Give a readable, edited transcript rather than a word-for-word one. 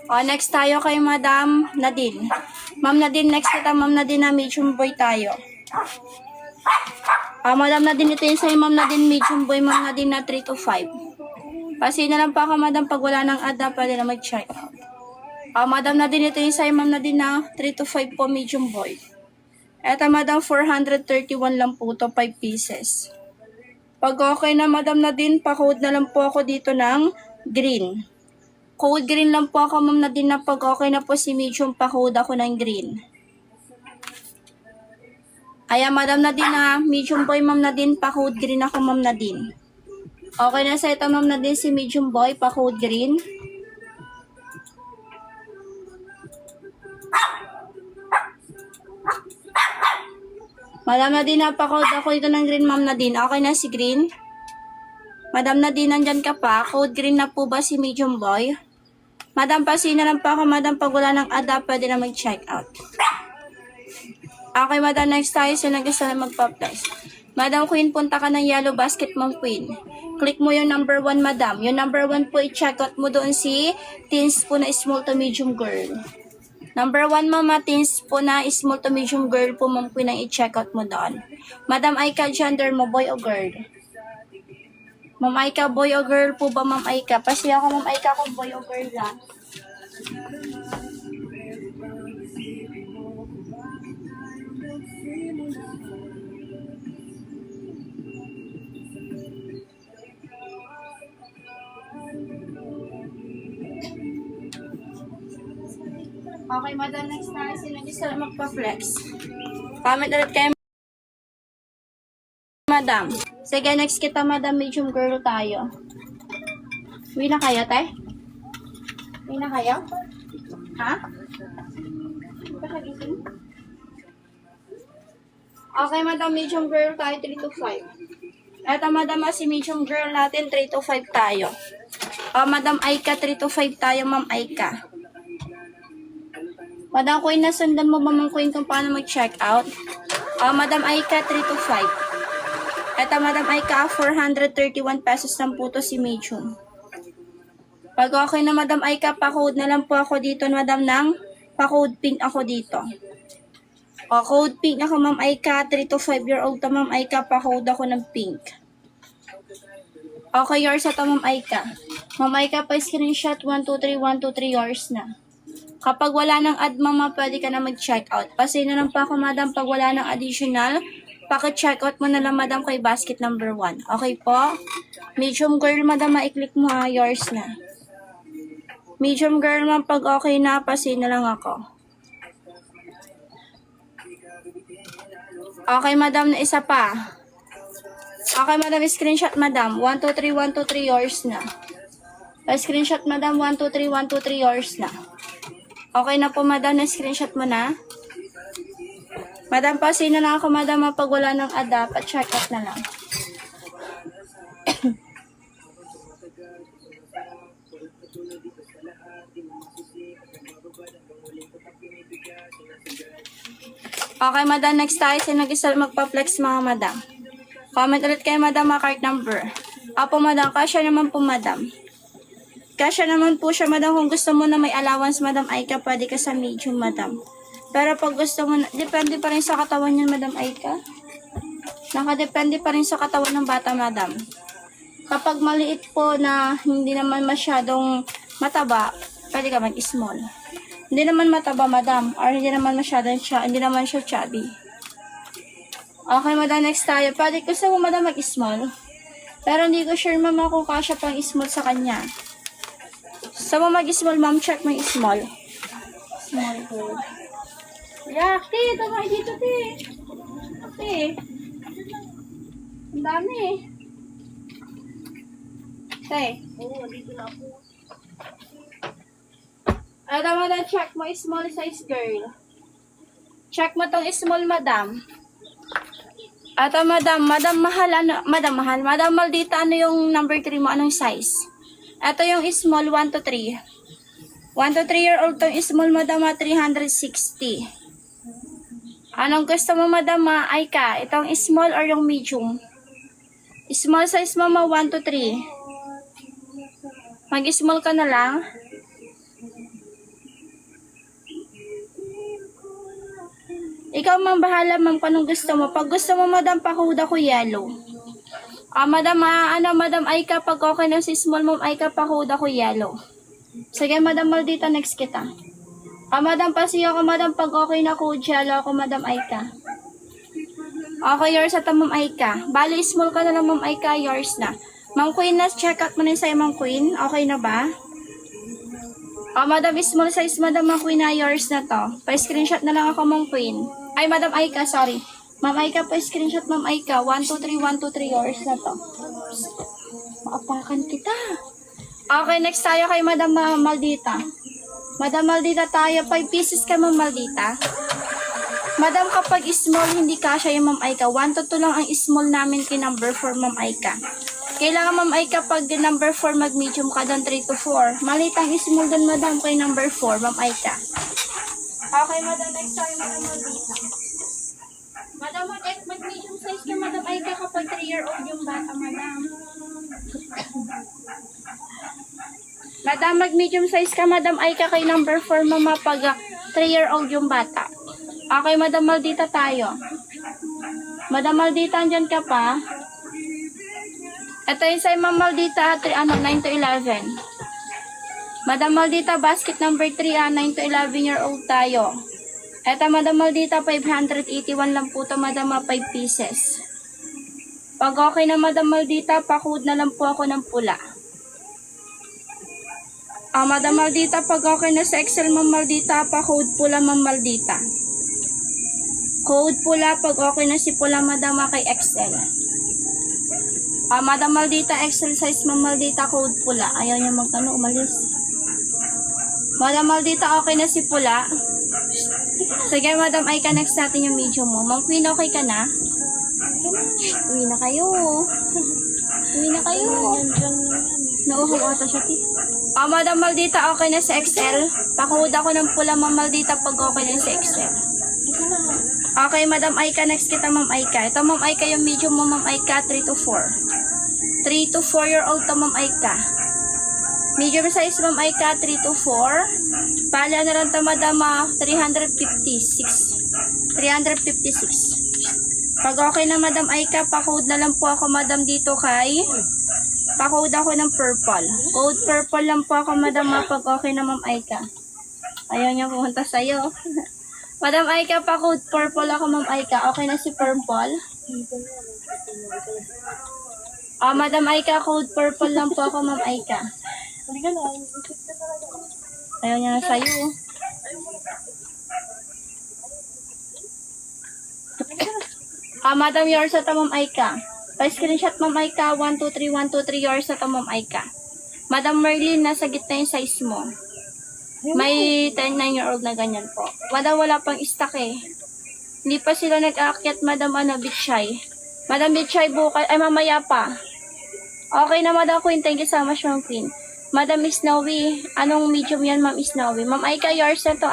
Next tayo kay Madam Nadine. Ma'am Nadine, next kita Ma'am Nadine na medium boy tayo. Madam Nadine, ito yung sa'yo Ma'am Nadine, medium boy Ma'am Nadine na 3 to 5. Kasi na lang pa ako Madam, pag wala ng ada, pwede na mag-check out. Madam Nadine, ito yung sa'yo Ma'am Nadine na 3 to 5 po medium boy. Eto Madam, 431 lang po to, 5 pieces. Pag okay na Madam Nadine, pa-code na lang po ako dito ng green. Code green lang po ako Ma'am Nadine, na pag okay na po si medium, pa-code ako ng green. Ayan Madam Nadine na medium boy Ma'am Nadine, pa-code green ako Ma'am Nadine. Okay na sa ito Ma'am Nadine si medium boy, pa-code green. Madam Nadine, napakode ako ito ng green Ma'am Nadine. Okay na si green. Madam Nadine, nandyan ka pa. Code green na po ba si medium boy? Madam, pasin na lang pa ako Madam, pag wala ng ada, pwede na mag-check out. Okay Madam, next tayo. Sino gusto na magpa-place? Madam Queen, punta ka ng yellow basket Ma'am Queen. Click mo yung number 1 Madam. Yung number 1 po, i-check out mo doon si teens po na small to medium girl. Number 1, Mama, teens po na small to medium girl po, Ma'am Queen, ang i-check out mo doon. Madam Aika, gender mo, boy o girl? Ma'am Aika, boy o girl po ba, Ma'am Aika? Pasi ako, Ma'am Aika, kung boy o girl lang. Okay, Madam, next na sino gusto na magpa-flex. Comment ulit kayo, Madam. Sige, next kita, Madam, medium girl tayo. Uwi na kayo, te? Uwi na kayo? Ha? Okay, Madam, medium girl tayo, 3 to 5. Eto, Madam, si medium girl natin, 3 to 5 tayo. Madam Aika, 3 to 5 tayo, Ma'am Aika. Madam Queen, nasundan mo ba Ma'am Queen kung paano mag-check out? Madam Aika, 3 to 5. Eto Madam Aika, 431 pesos lang po to si medium. Pag okay na Madam Aika, pa-code na lang po ako dito Madam ng pa-code pink ako dito. Code pink ako Ma'am Aika, 3 to 5 year old to Ma'am Aika, pa-code ako ng pink. Okay, yours ito Ma'am Aika. Ma'am Aika, pa-screenshot 1, 2, 3, 1, 2, 3 yours na. Kapag wala ng ad, Mama, pwede ka na mag-check out. Pasay na lang pa ako, Madam, pag wala ng additional, paki-check out mo na lang, Madam, kay basket number 1. Okay po? Medium girl, Madam, ma-click mo ha, yours na. Medium girl, Ma'am, pag okay na, pasay na lang ako. Okay, Madam, na isa pa. Okay, Madam, screenshot, Madam. 1, 2, 3, 1, 2, 3, yours na. Screenshot, Madam, 1, 2, 3, 1, 2, 3, yours na. Okay na po, Madam, na-screenshot mo na. Madam, pasay na lang ako, Madam, pag wala ng ada, pa-check out na lang. Okay, Madam, next tayo. Sino gusto magpa-flex, mga Madam? Comment ulit kayo, Madam, card number. Apo, Madam, kasya naman po, Madam. Kasya naman po siya, Madam. Kung gusto mo na may allowance, Madam Aika, pwede ka sa medium, Madam. Pero pag gusto mo na, depende pa rin sa katawan niyan, Madam Aika. Nakadepende pa rin sa katawan ng bata, Madam. Kapag maliit po na hindi naman masyadong mataba, pwede ka mag-small. Hindi naman mataba, Madam. Or hindi naman masyadong hindi naman siya chubby. Okay, Madam, next tayo. Pwede gusto mo, Madam, mag-small. Pero hindi ko sure, Mama, kung kasya pang small sa kanya. So, mag-small, Ma'am, check mo yung small. Small gold. Yeah, te, tama dito, te. Te. Ang dami. Te. Oo, dito na po. Tama na, check mo small size, girl. Check mo tong small, Madam. Madam, mahal, ano, Madam, mahal. Madam, maldita, ano yung number 3 mo, anong size? Ito yung small 1 to 3. 1 to 3 year old tong small, Madam, 360. Anong gusto mo, Madam Aika? Itong small or yung medium? Small size, Mama, 1 to 3. Mag-small ka na lang. Ikaw, ma'am, bahala, ma'am, kung anong gusto mo. Pag gusto mo, madam, pa-code ako yellow. Madam, madam Aika, pag okay na si small, ma'am Aika, pa-code ako yellow. Sige, madam Maldita, next kita. Madam, pasiyo ako, madam, pag okay na code yellow ako, madam Aika. Okay, yours at ma'am Aika. Bali, small ka na lang, ma'am Aika, yours na. Ma'am Queen, na check out mo na sa'yo, ma'am Queen. Okay na ba? Madam, small size, madam, ma'am Queen, na yours na to. Pa-screenshot na lang ako, ma'am Queen. Ay, madam Aika, sorry. Ma'am Aika, pa-screenshot, ma'am Aika. 123, 123, yours na to. Maapakan kita. Okay, next tayo kay madam Maldita. Madam Maldita tayo. 5 pieces ka, ma'am Maldita. Madam, kapag small, hindi kasya yung ma'am Aika. 1 to 2 lang ang small namin kay number 4, ma'am Aika. Kailangan, ma'am Aika, pag number 4, mag-medium ka doon 3 to 4. Maliit ang small doon, madam, kay number 4, ma'am Aika. Okay, madam, next tayo, madam Maldita. Madam, mag-medium size ka, madam Aika, kapag 3-year-old yung bata, madam. Madam, mag-medium size ka, madam Aika, kay number 4, mama, pag 3-year-old yung bata. Okay, madam Maldita tayo. Madam Maldita, andyan ka pa? Ito yung sa'yo, ma'am Maldita, 9 to 11. Madam Maldita, basket number 3, 9 to 11-year-old tayo. Ito, madam Maldita, 581 lang po ito, madam, 5 pieces. Pag okay na, madam Maldita, pa-code na lang po ako ng pula. Madam Maldita, pag okay na sa Excel, ma'am Maldita, pa-code pula, ma'am Maldita. Code pula, pag okay na si pula, madam, kay Excel. Madam Maldita, Excel size, ma'am Maldita, code pula. Ayaw niya umalis. Madam Maldita, okay na si pula. Sige, madam, Aika, next natin yung medium mo. Ma'am Queen, okay ka na? Uwi na kayo. Uwi na kayo. Nauhaw ata siya, ti. Madam Maldita, okay na sa Excel. Pakuhod ako ng pula, ma'am Maldita, pag okay na sa Excel. Okay, madam Aika, next kita, ma'am Aika. Ito, ma'am Aika, yung medium mo, ma'am Aika, 3 to 4. 3 to 4-year-old to, ma'am Aika. Medium size, ma'am Aika, 3 to 4. Pala na lang ito, madam, 356. 356. Pag okay na, madam Aika, pa-code na lang po ako, madam, dito kay... Pa-code ako ng purple. Code purple lang po ako, madam, pag okay na, ma'am Aika. Ayaw niya pumunta sa'yo. Madam Aika, pa-code purple ako, ma'am Aika. Okay na si purple? Madam Aika, code purple lang po ako, ma'am Aika. Ayaw niya na sa'yo. Madam, yours at ma'am Aika. Pa-screenshot, ma'am Aika. 123, 123, yours at ma'am Aika. Madam Merlin, nasa gitna yung size mo. May 9-year-old na ganyan po. Madam, wala pang stock eh. Hindi pa sila nag-aakyat, madam, Bitchay. Madam Bitchay, bukas, ay mamaya pa. Okay na, madam Queen. Thank you so much, ma'am Queen. Madam Snowy, anong medium yan, ma'am Snowy? Ma'am Aika, yours na to,